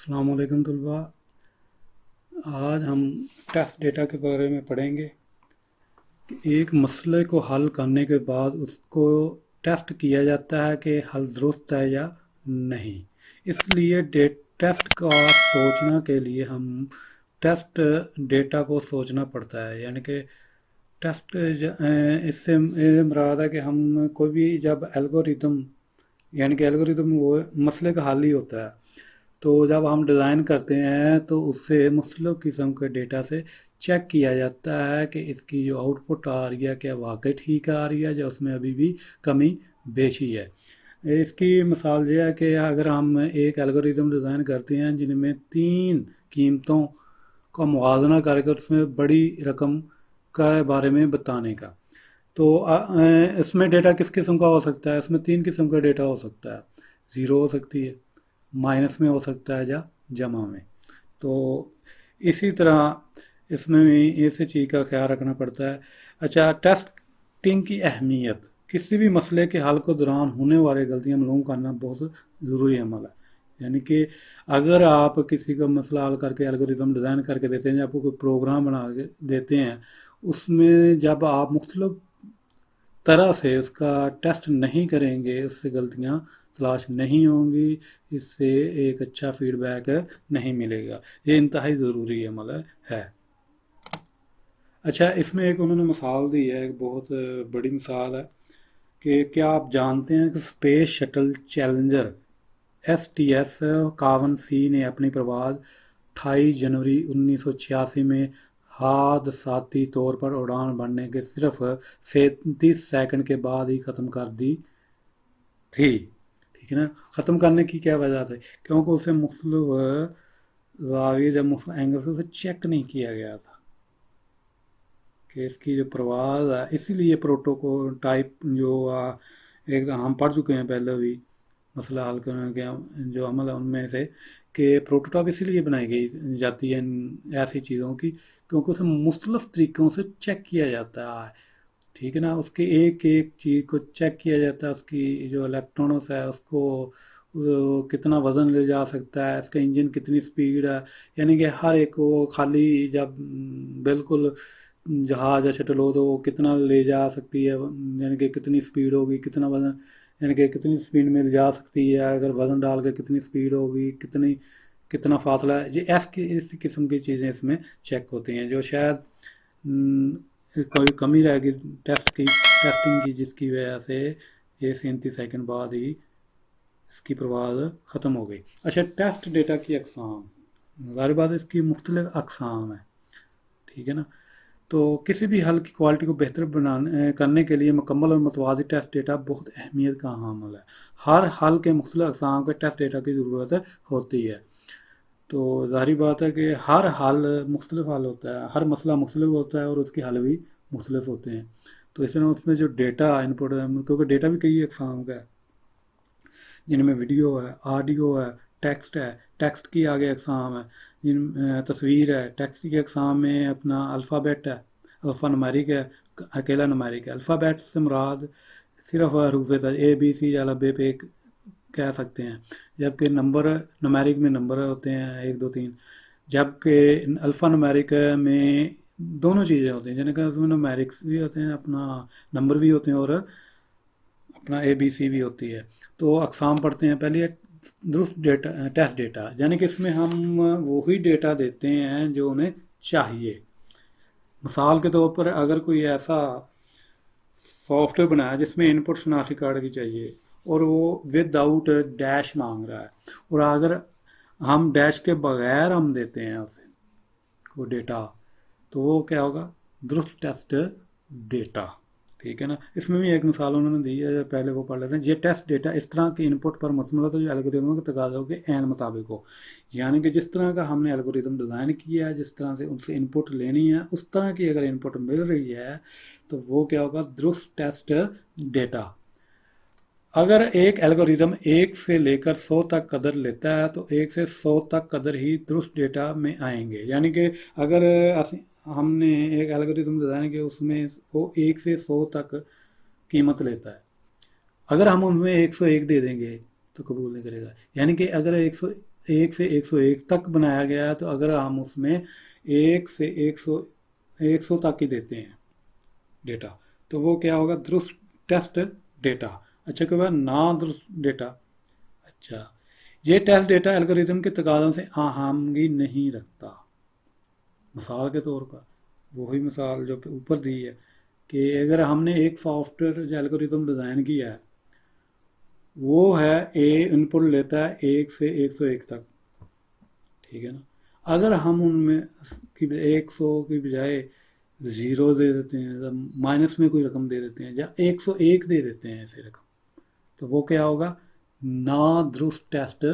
अस्सलाम वालेकुम तलबा। आज हम टेस्ट डेटा के बारे में पढ़ेंगे कि एक मसले को हल करने के बाद उसको टेस्ट किया जाता है कि हल दुरुस्त है या नहीं। इसलिए टेस्ट का सोचना के लिए हम टेस्ट डेटा को सोचना पड़ता है। यानी कि टेस्ट इससे ये मुराद है कि हम कोई भी जब एल्गोरिदम, यानी कि एल्गोरिदम वो मसले का हल ही होता है। तो जब हम डिज़ाइन करते हैं तो उससे मुख्तलिफ़ किस्म के डेटा से चेक किया जाता है कि इसकी जो आउटपुट आ रही है क्या वाकई ठीक आ रही है या उसमें अभी भी कमी बेशी है। इसकी मिसाल ये है कि अगर हम एक एल्गोरिदम डिज़ाइन करते हैं जिनमें तीन कीमतों का मुवाज़ना करके उसमें बड़ी रकम का बारे में बताने का, तो इसमें डेटा किस किस्म का हो सकता है। इसमें तीन किस्म का डेटा हो सकता है। ज़ीरो हो सकती है, माइनस में हो सकता है या जमा में। तो इसी तरह इसमें भी इसी चीज़ का ख्याल रखना पड़ता है। अच्छा, टेस्टिंग की अहमियत। किसी भी मसले के हल के दौरान होने वाली गलतियां मालूम करना बहुत ज़रूरी अमल है। यानी कि अगर आप किसी का मसला हल करके एल्गोरिदम डिज़ाइन करके देते हैं या आपको कोई प्रोग्राम बना के देते हैं, उसमें जब आप मुख्तलिफ तरह से उसका टेस्ट नहीं करेंगे, उससे गलतियां तलाश नहीं होंगी, इससे एक अच्छा फीडबैक नहीं मिलेगा। ये इंतहाई ज़रूरी अमल है। अच्छा, इसमें एक उन्होंने मिसाल दी है, एक बहुत बड़ी मिसाल है कि क्या आप जानते हैं कि space shuttle challenger STS 51C ने अपनी परवाज़ 28 जनवरी 1986 में हादसाती तौर पर उड़ान भरने के सिर्फ 37 सेकंड के बाद ही ख़त्म कर दी थी। ठीक है ना। ख़त्म करने की क्या वजह से? क्योंकि उसे मुख्तलिफ जाविये या मुख्तलिफ एंगल से उसे चेक नहीं किया गया था कि इसकी जो परवाज़ है। इसीलिए प्रोटोकॉल टाइप जो एक हम पढ़ चुके हैं पहले भी, मसला हल करने के जो अमल है उनमें से, कि प्रोटोटाइप इसीलिए बनाई गई जाती है ऐसी चीज़ों की क्योंकि उसे मुख्तलिफ तरीक़ों से चेक किया जाता है। ठीक है ना। उसके एक एक चीज़ को चेक किया जाता है, उसकी जो इलेक्ट्रॉनस है उसको कितना वज़न ले जा सकता है, इसका इंजन कितनी स्पीड है। यानी कि हर एक को खाली जब बिल्कुल जहाज या शटल हो तो वो कितना ले जा सकती है, यानी कि कितनी स्पीड होगी, कितना वज़न, यानी कि कितनी स्पीड में ले जा सकती है, अगर वज़न डाल के कितनी स्पीड होगी, कितनी कितना फासला है। ये इस किस्म की चीज़ें इसमें चेक होती हैं जो शायद कोई कमी रह गई टेस्टिंग की, जिसकी वजह से ये 37 सेकंड बाद ही इसकी परवाज़ ख़त्म हो गई। अच्छा, टेस्ट डेटा की अक़साम, ज़ाहिर बात है इसकी मुख्तलिफ़ अक़साम है। ठीक है ना। तो किसी भी हल की क्वालिटी को बेहतर बनाने करने के लिए मुकम्मल और मुतवाज़ी टेस्ट डेटा बहुत अहमियत का हामिल है। हर हल के मुख्तलिफ़ अक़साम के टेस्ट डेटा की ज़रूरत होती है। तो ज़ाहिर बात है कि हर हल मुख्तलिफ हल होता है, हर मसला मुख्तलिफ होता है और उसके हल भी मुख्तलिफ होते हैं। तो इस तरह उसमें जो डेटा इनपुट है, क्योंकि डेटा भी कई अक़साम का है जिनमें वीडियो है, ऑडियो है, टेक्स्ट है। टेक्स्ट की आगे अक़साम है, जिन तस्वीर है। टेक्स्ट की अक़साम में अपना अल्फ़ाबेट है, अल्फ़ा नुमेरिक है, अकेला नुमेरिक है। अल्फ़ाबेट से मुराद सिर्फ हरूफ ABC या लब पे कह सकते हैं, जबकि नंबर नुमेरिक में नंबर होते हैं 1 2 3, जबकि अल्फ़ा नुमेरिक में दोनों चीज़ें होती हैं, यानी कि उसमें नुमेरिक्स भी होते हैं, अपना नंबर भी होते हैं और अपना ABC भी होती है। तो अक़साम पढ़ते हैं। पहले दुरुस्त डेटा, टेस्ट डेटा, यानी कि इसमें हम वही डेटा देते हैं जो उन्हें चाहिए। मिसाल के तौर पर अगर कोई ऐसा सॉफ्टवेयर बनाया जिसमें इनपुट शनाख्ती कार्ड की चाहिए और वो विदाउट डैश मांग रहा है, और अगर हम डैश के बगैर हम देते हैं उसे वो डेटा, तो वो क्या होगा? दुरुस्त टेस्ट डेटा। ठीक है ना। इसमें भी एक मिसाल उन्होंने दी है, पहले वो पढ़ लेते हैं। ये टेस्ट डेटा इस तरह के इनपुट पर मुश्तमिल होता है जो एल्गोरिदम के तकाज़ों के ऐन मुताबिक हो। यानी कि जिस तरह का हमने एल्गोरिदम डिज़ाइन किया है, जिस तरह से उनसे इनपुट लेनी है, उस तरह की अगर इनपुट मिल रही है तो वो क्या होगा? दुरुस्त टेस्ट डेटा। अगर एक एल्गोरिदम 1 से लेकर 100 तक कदर लेता है तो 1 से 100 तक कदर ही दुरुस्त डेटा में आएंगे। यानी कि अगर हमने एक एल्गोरिदम डिज़ाइन किया उसमें वो 1 से 100 तक कीमत लेता है, अगर हम उनमें 101 दे देंगे तो कबूल नहीं करेगा। यानी कि अगर 1 से 101 तक बनाया गया है, तो अगर हम उसमें 1 से 100 तक ही देते हैं डेटा, तो वो क्या होगा, दुरुस्त टेस्ट डेटा। अच्छा, क्या हुआ, ना दुरुस्त डेटा। अच्छा, ये टेस्ट डेटा एल्गोरिदम के तकाज़ों से आहांगी नहीं रखता। मिसाल के तौर पर वही मिसाल जो ऊपर दी है कि अगर हमने एक सॉफ्टवेयर जो एल्गोरिदम डिज़ाइन किया है, वो है ए इनपुट लेता है 1 से 101 तक, ठीक है ना। अगर हम उनमें की 100 की बजाय ज़ीरो दे देते हैं, माइनस में कोई रकम दे देते हैं, या 101 दे देते हैं ऐसे रकम, तो वो क्या होगा, ना दुरुस्त टेस्ट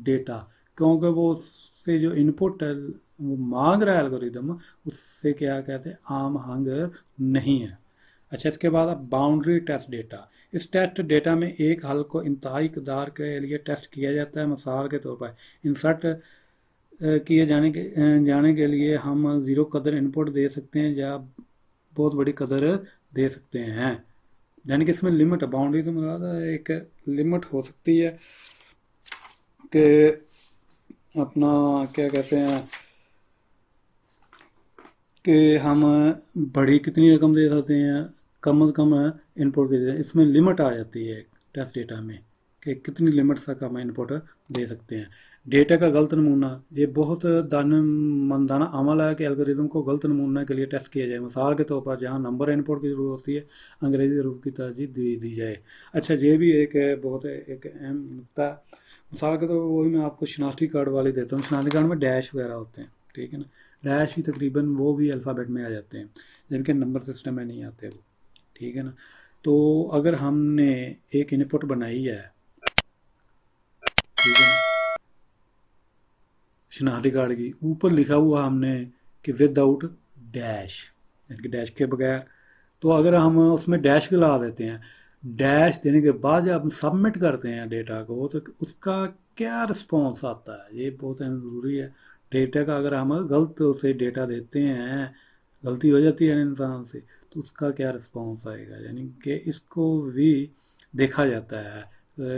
डेटा। क्योंकि वो उससे जो इनपुट है वो मांग रहा है एल्गोरिदम, उससे क्या कहते हैं, आम हंग नहीं है। अच्छा, इसके बाद अब बाउंड्री टेस्ट डेटा। इस टेस्ट डेटा में एक हल को इंतहाई इक़दार के लिए टेस्ट किया जाता है। मिसाल के तौर पर इंसर्ट किए जाने के लिए हम ज़ीरो कदर इनपुट दे सकते हैं या बहुत बड़ी कदर दे सकते हैं। यानी कि इसमें लिमिट है, बाउंड्री तो मुराद है एक लिमिट हो सकती है कि अपना क्या कहते हैं कि हम बड़ी कितनी रकम दे सकते हैं, कम से कम इनपुट दे, इसमें लिमिट आ जाती है टेस्ट डेटा में कि कितनी लिमिट तक हम इनपुट दे सकते हैं। डेटा का गलत नमूना, ये बहुत दानिशमंदाना अमल है कि एल्गोरिदम को गलत नमूने के लिए टेस्ट किया जाए। मिसाल के तौर पर जहाँ नंबर इनपुट की ज़रूरत होती है, अंग्रेज़ी हरूफ की तरजीह दी जाए। अच्छा, ये भी एक बहुत एक अहम नुकता है। मिसाल के तौर पर वही मैं आपको शनाख्ती कार्ड वाली देता हूँ। शनाख्ती कार्ड में डैश वगैरह होते हैं, ठीक है ना। डैश ही तकरीबन वो भी अल्फ़ाबेट में आ जाते हैं, जिनके नंबर सिस्टम में नहीं आते वो, ठीक है ना। तो अगर हमने एक इनपुट बनाई है, ठीक है ना, शनाख्ती कार्ड की, ऊपर लिखा हुआ हमने कि विदाउट डैश, यानी कि डैश के बगैर, तो अगर हम उसमें डैश ला देते हैं, डैश देने के बाद जब हम सबमिट करते हैं डेटा को, तो उसका क्या रिस्पॉन्स आता है, ये बहुत अहम ज़रूरी है। डेटा का अगर हम गलत से डेटा देते हैं, गलती हो जाती है इंसान से, तो उसका क्या रिस्पॉन्स आएगा, यानी कि इसको भी देखा जाता है।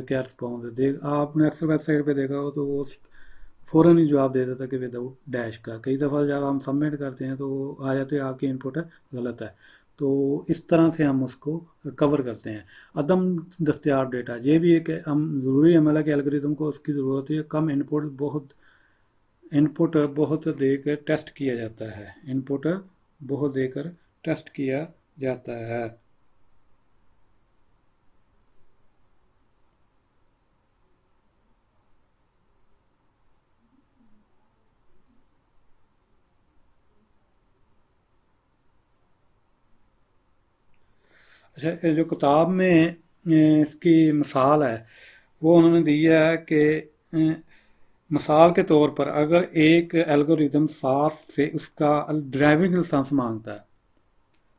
क्या रिस्पॉन्स है, देख आपने अक्सर वेबसाइट पे देखा हो तो वो फ़ौरन ही जवाब दे देता है कि विदाउट डैश का। कई दफ़ा जब हम सबमिट करते हैं तो वो आ जाते हैं आपकी इनपुट गलत है। तो इस तरह से हम उसको कवर करते हैं। अदम दस्तियाब डेटा, ये भी एक हम ज़रूरी अमल है कि एल्गोरिदम को उसकी ज़रूरत है। कम इनपुट बहुत देकर टेस्ट किया जाता है, इनपुट बहुत देकर टेस्ट किया जाता है। अच्छा, ये जो किताब में इसकी मिसाल है, वो उन्होंने दी है कि मिसाल के तौर पर अगर एक एल्गोरिदम सार्फ से उसका ड्राइविंग लाइसेंस मांगता है,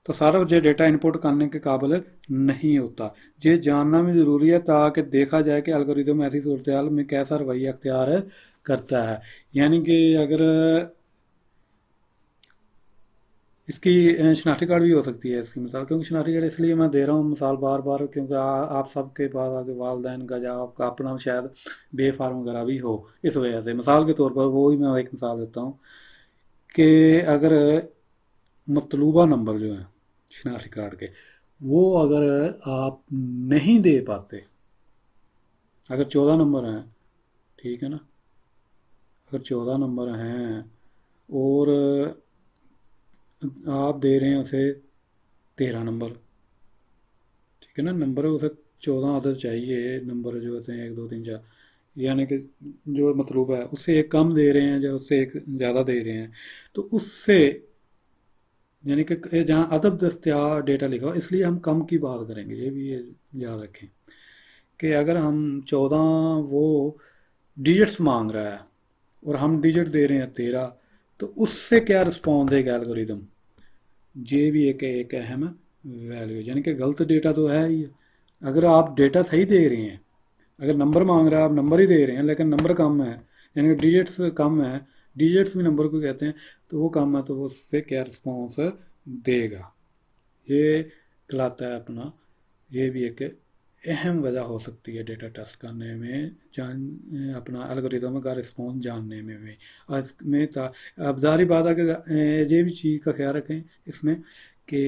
तो सारा ये डेटा इनपुट करने के काबिल नहीं होता। ये जानना भी ज़रूरी है ताकि देखा जाए कि एल्गोरिदम ऐसी सूरत हाल में कैसा रवैया अख्तियार करता है। यानी कि अगर इसकी शनाख्ती कार्ड भी हो सकती है इसकी मिसाल, क्योंकि शनाख्ती कार्ड इसलिए मैं दे रहा हूँ मिसाल बार बार, क्योंकि आप सबके पास आगे वालदैन का या आपका अपना शायद बे फार्म वगैरह भी हो, इस वजह से मिसाल के तौर पर वो ही मैं एक मिसाल देता हूँ कि अगर मतलूबा नंबर जो हैं शनाख्ती कार्ड के, वो अगर आप नहीं दे पाते, अगर 14 नंबर हैं, ठीक है ना, अगर 14 नंबर हैं और आप दे रहे हैं उसे 13 नंबर, ठीक है ना, नंबर उसे 14 अदद चाहिए, नंबर जो होते हैं 1 2 3 4, यानी कि जो मतलूब है उससे एक कम दे रहे हैं या उससे एक ज़्यादा दे रहे हैं, तो उससे यानी कि जहाँ अदद दस्तियाब डेटा लिखा हो, इसलिए हम कम की बात करेंगे, ये भी याद रखें कि अगर हम 14 वो डिजिट्स मांग रहा है और हम डिजिट दे रहे हैं 13, तो उससे क्या रिस्पॉन्स देगा एल्गोरिदम, ये भी एक अहम वैल्यू है। यानी कि गलत डेटा तो है ही। अगर आप डेटा सही दे रहे हैं, अगर नंबर मांग रहा है आप नंबर ही दे रहे हैं लेकिन नंबर कम है, यानी कि डिजिट्स कम है, डिजिट्स भी नंबर को कहते हैं, तो वो कम है, तो वो उससे क्या रिस्पॉन्स देगा, ये कहलाता है अपना, ये भी एक اہم وجہ ہو سکتی ہے ڈیٹا ٹیسٹ کرنے میں، اپنا الگوریدم کا رسپانس جاننے میں بھی، اور اس میں اب ظاہری بات ہے کہ یہ بھی چیز کا خیال رکھیں اس میں کہ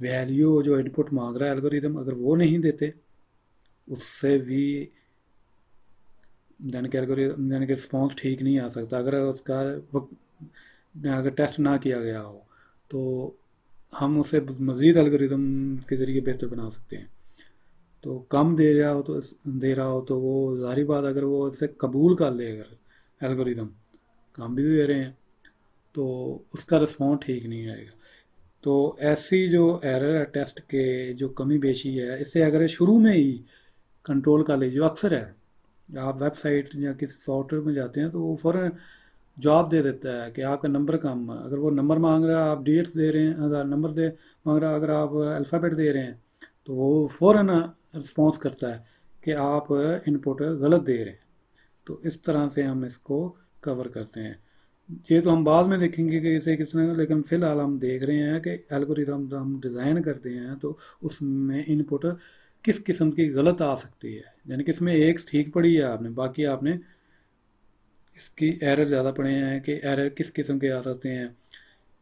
ویلیو جو ان پٹ مانگ رہا ہے الگوریدم، اگر وہ نہیں دیتے اس سے بھی یعنی کہ الگوریدم یعنی کہ رسپانس ٹھیک نہیں آ سکتا، اگر اس کا اگر ٹیسٹ نہ کیا گیا ہو تو ہم اسے مزید الگوریدم کے ذریعے بہتر بنا سکتے ہیں۔ تو کم دے رہا ہو تو وہ ظاہری بات اگر وہ اسے قبول کر لے، اگر الگوریدم کام بھی دے رہے ہیں تو اس کا رسپانس ٹھیک نہیں آئے گا۔ تو ایسی جو ایرر ہے ٹیسٹ کے جو کمی بیشی ہے، اس سے اگر شروع میں ہی کنٹرول کر لیجیے، جو اکثر ہے آپ ویب سائٹ یا کسی سافٹ ویئر میں جاتے ہیں تو وہ فوراً جواب دے دیتا ہے کہ آپ کا نمبر کم ہے، اگر وہ نمبر مانگ رہا ہے آپ ڈیٹس دے رہے ہیں، اگر نمبر مانگ رہا ہے اگر آپ الفابیٹ دے رہے ہیں تو وہ فوراً رسپانس کرتا ہے کہ آپ ان پٹ غلط دے رہے ہیں۔ تو اس طرح سے ہم اس کو کور کرتے ہیں۔ یہ تو ہم بعد میں دیکھیں گے کہ اسے کس طرح، لیکن فی الحال ہم دیکھ رہے ہیں کہ الگوریدم ہم ڈیزائن کرتے ہیں تو اس میں ان پٹ کس قسم کی غلط آ سکتی ہے، یعنی کہ اس میں ایک ٹھیک پڑی ہے آپ نے، باقی آپ نے اس کی ایرر زیادہ پڑے ہیں کہ ایرر کس قسم کے آ سکتے ہیں۔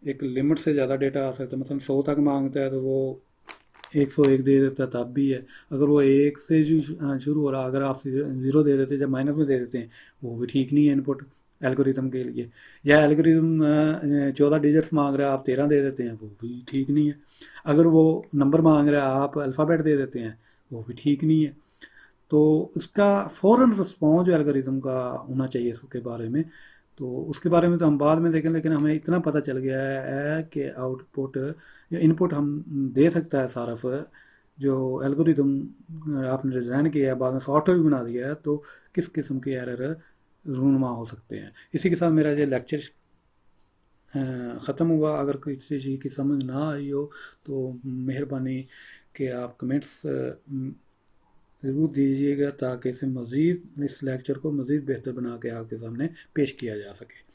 ایک لمٹ سے زیادہ ڈیٹا آ سکتا ہے، مثلا 100 تک مانگتا ہے تو وہ 101 دے دیتا ہے تب بھی ہے، اگر وہ ایک سے جو شروع ہو رہا، اگر آپ 0 دے دیتے ہیں جب مائنس میں دے دیتے ہیں وہ بھی ٹھیک نہیں ہے ان پٹ الگوریدم کے لیے، یا الگوریدم 14 ڈیجٹس مانگ رہا ہے آپ 13 دے دیتے ہیں وہ بھی ٹھیک نہیں ہے، اگر وہ نمبر مانگ رہا ہے آپ الفابیٹ دے دیتے ہیں وہ بھی ٹھیک نہیں ہے۔ تو اس کا فوراً رسپانس جو الگوریدم کا ہونا چاہیے اس کے بارے میں، تو اس کے بارے میں تو ہم بعد میں دیکھیں، لیکن ہمیں اتنا پتہ چل گیا ہے کہ آؤٹ پٹ یا ان پٹ ہم دے سکتا ہے صارف، جو الگوریدم آپ نے ڈیزائن کیا ہے بعد میں سافٹ ویئر بھی بنا دیا ہے، تو کس قسم کے ایرر رونما ہو سکتے ہیں۔ اسی کے ساتھ میرا یہ لیکچر ختم ہوا۔ اگر کسی چیز کی سمجھ نہ آئی ہو تو مہربانی کہ آپ کمنٹس ضرور دیجیے گا تاکہ اس لیکچر کو مزید بہتر بنا کے آپ کے سامنے پیش کیا جا سکے۔